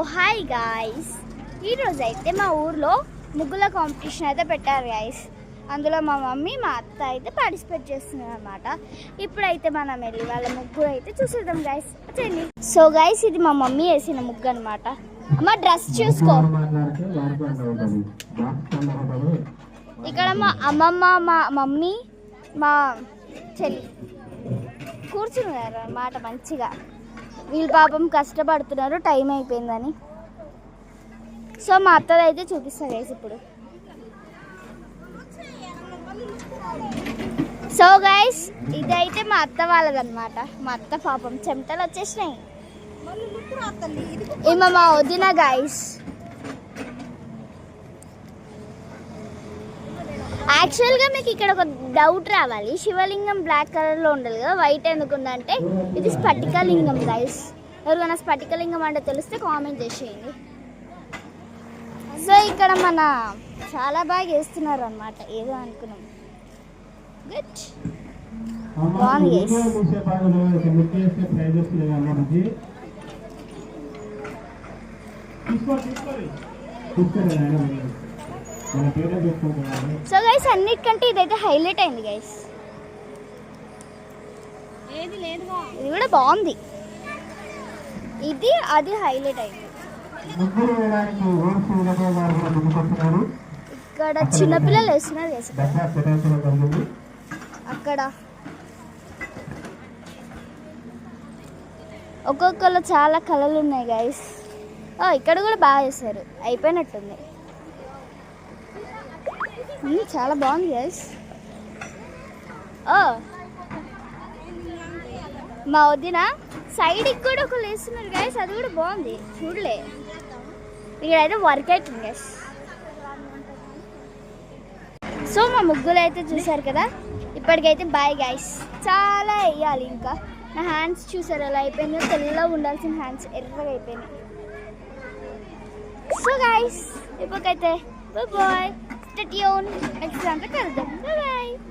Hi guys, ఈరోజు అయితే మా ఊర్లో ముగ్గుల కాంపిటీషన్ అయితే పెట్టారు గాయ్స్. అందులో మా మమ్మీ మా అత్త అయితే పార్టిసిపేట్ చేస్తున్నారు అనమాట. ఇప్పుడైతే మనం వెళ్ళి వాళ్ళ ముగ్గు అయితే చూసేద్దాం గాయ్స్. వచ్చేయండి. సో గాయ్స్, ఇది మా మమ్మీ వేసిన ముగ్గు అనమాట. అమ్మ డ్రెస్ చూసుకో. ఇక్కడ మా అమ్మమ్మ, మా మమ్మీ, మా చెల్లి కూర్చున్నారు అన్నమాట మంచిగా. వీళ్ళు పాపం కష్టపడుతున్నారు, టైం అయిపోయిందని. సో మా అత్తది అయితే చూపిస్తారు గైస్ ఇప్పుడు. సో గైస్, ఇదైతే మా అత్త వాళ్ళదన్నమాట. మా అత్త పాపం చెమటలు వచ్చేసినాయి. ఏమో మా వదిన గైస్. యాక్చువల్గా మీకు ఇక్కడ ఒక డౌట్ రావాలి, శివలింగం బ్లాక్ కలర్లో ఉండాలి కదా, వైట్ ఎందుకుందంటే ఇది స్ఫటికలింగం గైస్. ఎవరికైనా స్ఫటికలింగం అంటే తెలిస్తే కామెంట్ చేసేయండి. సో ఇక్కడ మన చాలా బాగా చేస్తున్నారు అనమాట, ఏదో అనుకున్నాం. గుడ్, బాగుంది గైస్. సో గైస్, అన్నిటికంటే ఇదైతే హైలైట్ అయింది గైస్. ఇది కూడా బాగుంది, ఇది అది హైలైట్ అయింది. ఇక్కడ చిన్నపిల్లలు వేస్తున్నారు గైస్. అక్కడ ఒక్కొక్కరు చాలా కళలు ఉన్నాయి గైస్. ఇక్కడ కూడా బాగా చేశారు, అయిపోయినట్టుంది. చాలా బాగుంది గైస్. మా వదిన సైడ్కి కూడా ఒకళ్ళు వేస్తున్నారు గైస్, అది కూడా బాగుంది. చూడలే, ఇక్కడైతే వర్క్ అవుతుంది గైస్. సో మా ముగ్గులు అయితే చూసారు కదా, ఇప్పటికైతే బాయ్ గైస్. చాలా వేయాలి ఇంకా. నా హ్యాండ్స్ చూసారు ఎలా అయిపోయిందో, తెల్లగా ఉండాల్సిన హ్యాండ్స్ ఎర్రగా అయిపోయినాయి. సో గైస్, ఇప్పటికైతే bye. Stay tuned. Next time, bye bye.